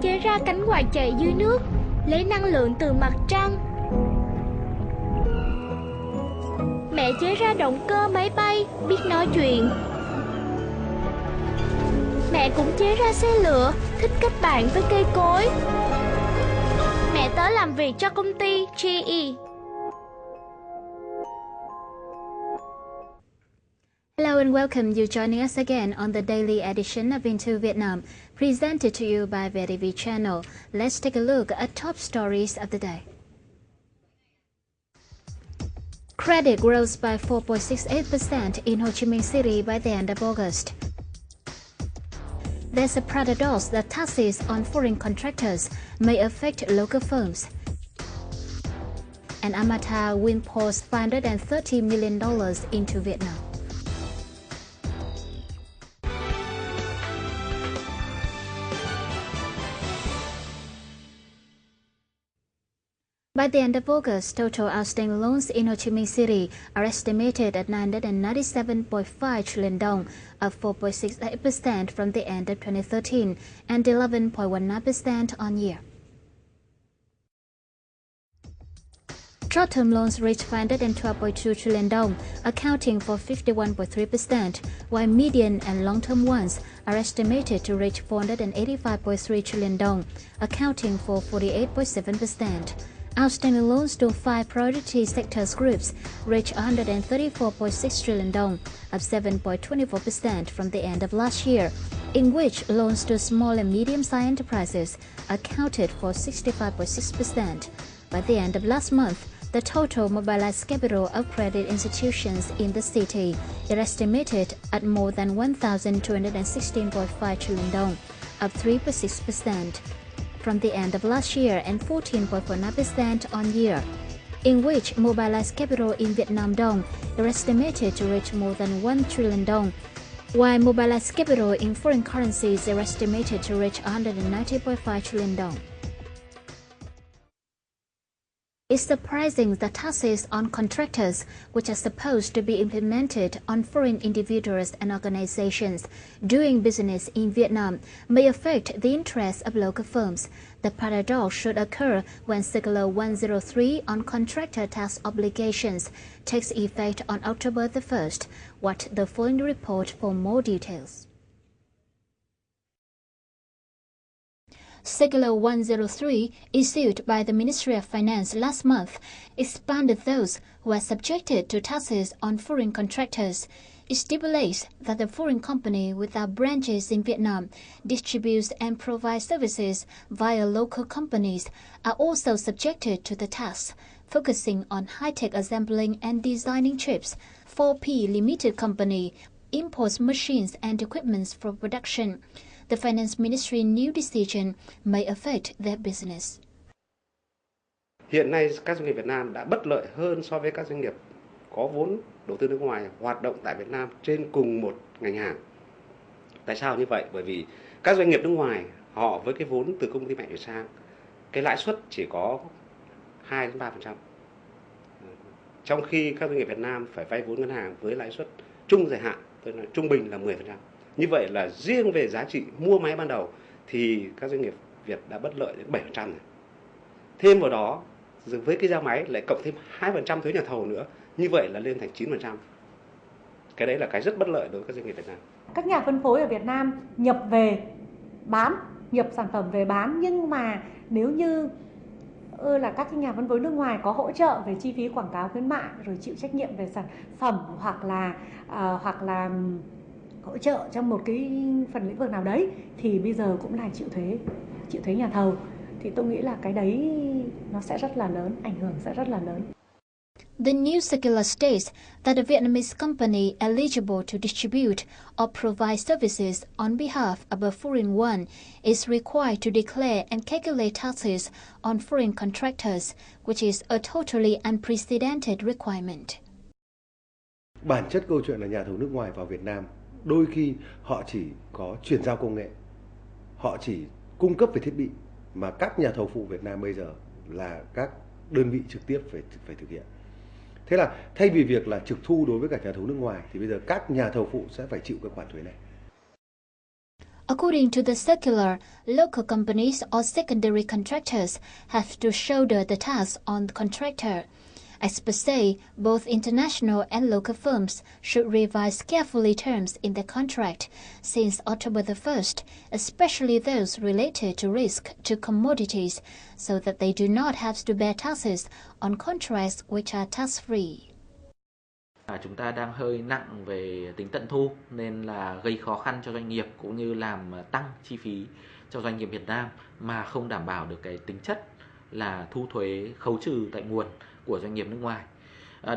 chế ra cánh quạt chạy dưới nước, lấy năng lượng từ mặt trăng. Mẹ chế ra động cơ máy bay, biết nói chuyện. Mẹ cũng chế ra xe lửa, thích kết bạn với cây cối. Mẹ tớ làm việc cho công ty GE. Hello and welcome you joining us again on the daily edition of VITV Vietnam, presented to you by VITV channel. Let's take a look at top stories of the day. Credit grows by 4.68% in Ho Chi Minh City by the end of August. There's a paradox that taxes on foreign contractors may affect local firms. And Amata Vietnam pours $530 million into Vietnam. By the end of August, total outstanding loans in Ho Chi Minh City are estimated at 997.5 trillion dong, up 4.68% from the end of 2013 and 11.19% on year. Short-term loans reached 512.2 trillion dong, accounting for 51.3%, while medium and long-term ones are estimated to reach 485.3 trillion dong, accounting for 48.7%. Outstanding loans to 5 priority sectors groups reached 134.6 trillion dong, up 7.24% from the end of last year, in which loans to small and medium-sized enterprises accounted for 65.6%. By the end of last month, the total mobilized capital of credit institutions in the city is estimated at more than 1,216.5 trillion dong, up 3.6%. From the end of last year and 14.49% on year, in which mobilized capital in Vietnam dong is estimated to reach more than 1 trillion dong, while mobilized capital in foreign currencies is estimated to reach 190.5 trillion dong. It's surprising that taxes on contractors, which are supposed to be implemented on foreign individuals and organizations doing business in Vietnam, may affect the interests of local firms. The paradox should occur when Sigler 103 on contractor tax obligations takes effect on October the 1st. Watch the following report for more details. Sigler 103, issued by the Ministry of Finance last month, expanded those who are subjected to taxes on foreign contractors. It stipulates that the foreign company without branches in Vietnam distributes and provides services via local companies are also subjected to the tax, focusing on high-tech assembling and designing chips. 4P Limited Company imports machines and equipment for production. The Finance Ministry's new decision may affect their business. Hiện nay, các doanh nghiệp Việt Nam đã bất lợi hơn so với các doanh nghiệp có vốn đầu tư nước ngoài hoạt động tại Việt Nam trên cùng một ngành hàng. Tại sao như vậy? Bởi vì các doanh nghiệp nước ngoài họ với cái vốn từ công ty mẹ chuyển sang, cái lãi suất chỉ có 2-3%. Trong khi các doanh nghiệp Việt Nam phải vay vốn ngân hàng với lãi suất trung dài hạn, tức là trung bình là 10%. Như vậy là riêng về giá trị mua máy ban đầu thì các doanh nghiệp Việt đã bất lợi đến 7% này. Thêm vào đó, với cái giá máy lại cộng thêm 2% thuế nhà thầu nữa, như vậy là lên thành 9%. Cái đấy là cái rất bất lợi đối với các doanh nghiệp Việt Nam. Các nhà phân phối ở Việt Nam nhập về bán, nhập sản phẩm về bán, nhưng mà nếu như là các nhà phân phối nước ngoài có hỗ trợ về chi phí quảng cáo khuyến mại, rồi chịu trách nhiệm về sản phẩm hoặc là hỗ trợ trong một cái phần lĩnh vực nào đấy thì bây giờ cũng là chịu thuế nhà thầu, thì tôi nghĩ là cái đấy nó sẽ rất là lớn, ảnh hưởng sẽ rất là lớn. The new circular states that a Vietnamese company eligible to distribute or provide services on behalf of a foreign one is required to declare and calculate taxes on foreign contractors, which is a totally unprecedented requirement. Bản chất câu chuyện là nhà thầu nước ngoài vào Việt Nam đôi khi họ chỉ có chuyển giao công nghệ, họ chỉ cung cấp về thiết bị, mà các nhà thầu phụ Việt Nam bây giờ là các đơn vị trực tiếp phải thực hiện. Thế là thay vì việc là trực thu đối với cả nhà thầu nước ngoài thì bây giờ các nhà thầu phụ sẽ phải chịu cái khoản thuế này. According to the circular, local companies or secondary contractors have to shoulder the tax on the contractor. As per se, both international and local firms should revise carefully terms in their contract since October the 1st, especially those related to risk to commodities, so that they do not have to bear taxes on contracts which are tax-free. Chúng ta đang hơi nặng về tính tận thu nên là gây khó khăn cho doanh nghiệp cũng như làm tăng chi phí cho doanh nghiệp Việt Nam mà không đảm bảo được cái tính chất là thu thuế khấu trừ tại nguồn của doanh nghiệp nước ngoài.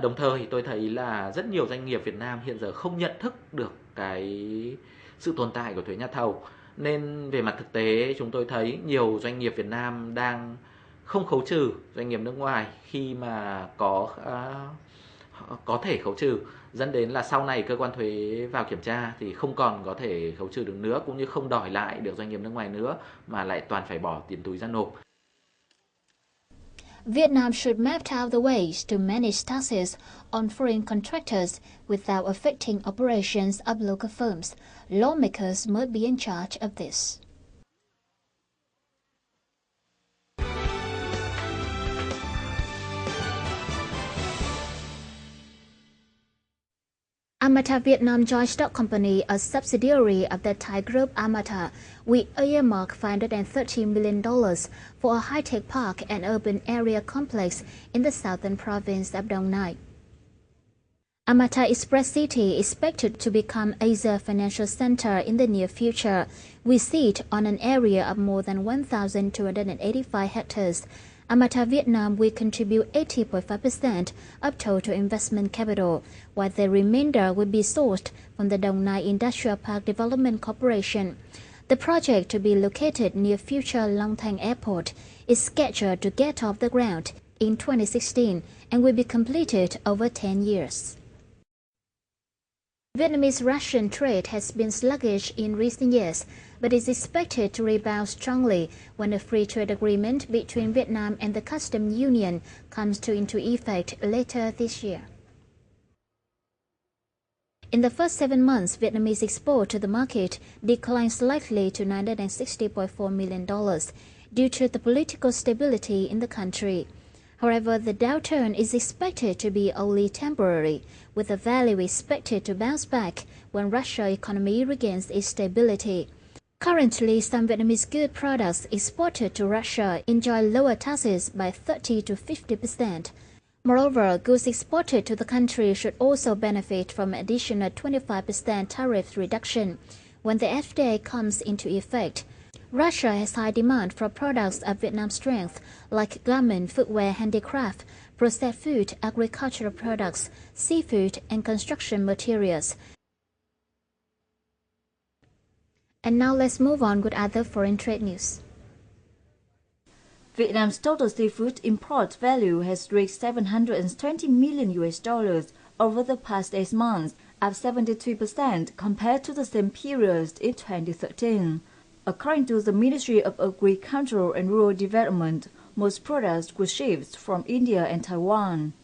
Đồng thời tôi thấy là rất nhiều doanh nghiệp Việt Nam hiện giờ không nhận thức được cái sự tồn tại của thuế nhà thầu, nên về mặt thực tế chúng tôi thấy nhiều doanh nghiệp Việt Nam đang không khấu trừ doanh nghiệp nước ngoài khi mà có thể khấu trừ, dẫn đến là sau này cơ quan thuế vào kiểm tra thì không còn có thể khấu trừ được nữa, cũng như không đòi lại được doanh nghiệp nước ngoài nữa mà lại toàn phải bỏ tiền túi ra nộp. Vietnam should map out the ways to manage taxes on foreign contractors without affecting operations of local firms. Lawmakers must be in charge of this. Amata Vietnam Joint Stock Company, a subsidiary of the Thai group Amata, we earmark $530 million for a high-tech park and urban area complex in the southern province of Dong Nai. Amata Express City is expected to become Asia Financial Center in the near future. We sit on an area of more than 1,285 hectares. Amata Vietnam will contribute 80.5% of total investment capital, while the remainder will be sourced from the Dong Nai Industrial Park Development Corporation. The project, to be located near future Long Thanh Airport, is scheduled to get off the ground in 2016 and will be completed over 10 years. Vietnamese-Russian trade has been sluggish in recent years, but is expected to rebound strongly when a free trade agreement between Vietnam and the Customs Union comes into effect later this year. In the first 7 months, Vietnamese export to the market declined slightly to $960.4 million due to the political stability in the country. However, the downturn is expected to be only temporary, with the value expected to bounce back when Russia's economy regains its stability. Currently, some Vietnamese good products exported to Russia enjoy lower taxes by 30 to 50%. Moreover, goods exported to the country should also benefit from an additional 25% tariff reduction when the FTA comes into effect. Russia has high demand for products of Vietnam's strength, like garment, footwear, handicraft, processed food, agricultural products, seafood, and construction materials. And now let's move on with other foreign trade news. Vietnam's total seafood import value has reached $720 million over the past 8 months, up 73% compared to the same period in 2013. According to the Ministry of Agriculture and Rural Development, most products were shipped from India and Taiwan.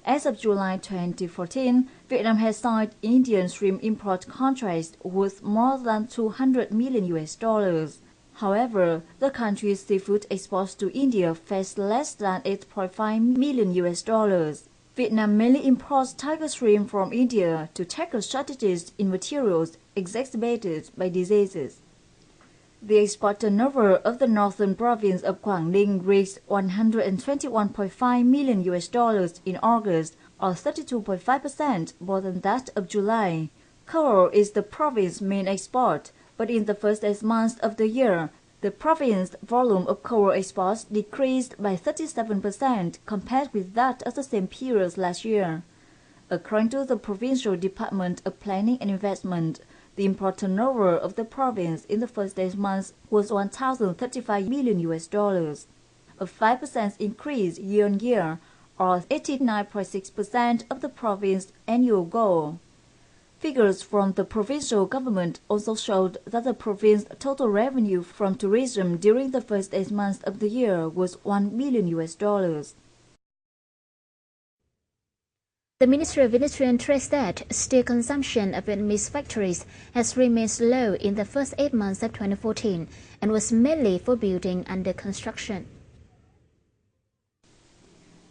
As of July 2014, Vietnam has signed Indian shrimp import contracts worth more than $200 million. However, the country's seafood exports to India fetch less than $8.5 million. Vietnam mainly imports tiger shrimp from India to tackle shortages in materials exacerbated by diseases. The export turnover of the northern province of Quảng Ninh reached $121.5 million in August, or 32.5% more than that of July. Coral is the province's main export, but in the first 8 months of the year, the province's volume of coral exports decreased by 37% compared with that of the same period last year. According to the Provincial Department of Planning and Investment, the import turnover of the province in the first 8 months was $1,035 million, a 5% increase year-on-year, or 89.6% of the province's annual goal. Figures from the provincial government also showed that the province's total revenue from tourism during the first 8 months of the year was $1 billion. The Ministry of Industry and Trade said steel consumption of Vietnamese factories has remained low in the first 8 months of 2014 and was mainly for building under construction.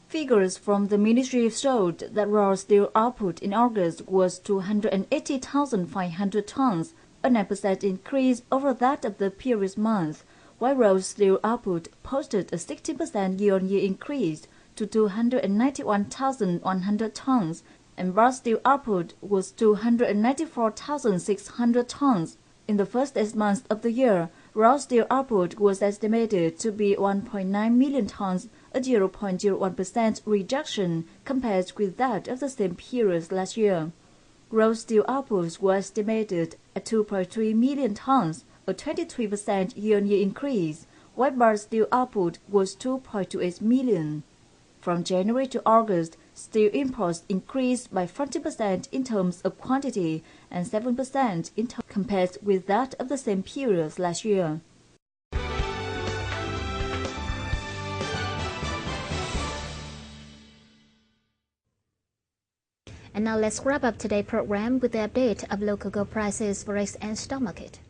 Figures from the ministry showed that raw steel output in August was 280,500 tons, a 9% increase over that of the previous month, while raw steel output posted a 60% year-on-year increase to 291,100 tons, and bar steel output was 294,600 tons. In the first 8 months of the year, raw steel output was estimated to be 1.9 million tons, a 0.01% reduction compared with that of the same period last year. Raw steel output was estimated at 2.3 million tons, a 23% year-on-year increase, while bar steel output was 2.28 million. From January to August, steel imports increased by 40% in terms of quantity and 7% in terms compared with that of the same period last year. And now let's wrap up today's program with the update of local gold prices, forex and stock market.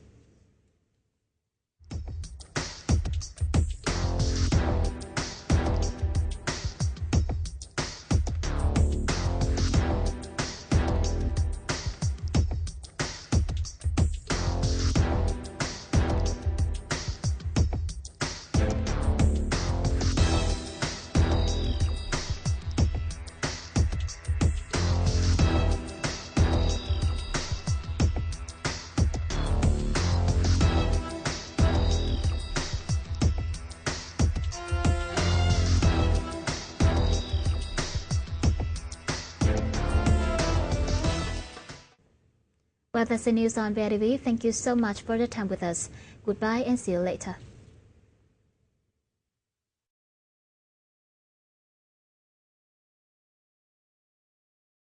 Well, that's the news on VITV. Thank you so much for the time with us. Goodbye and see you later.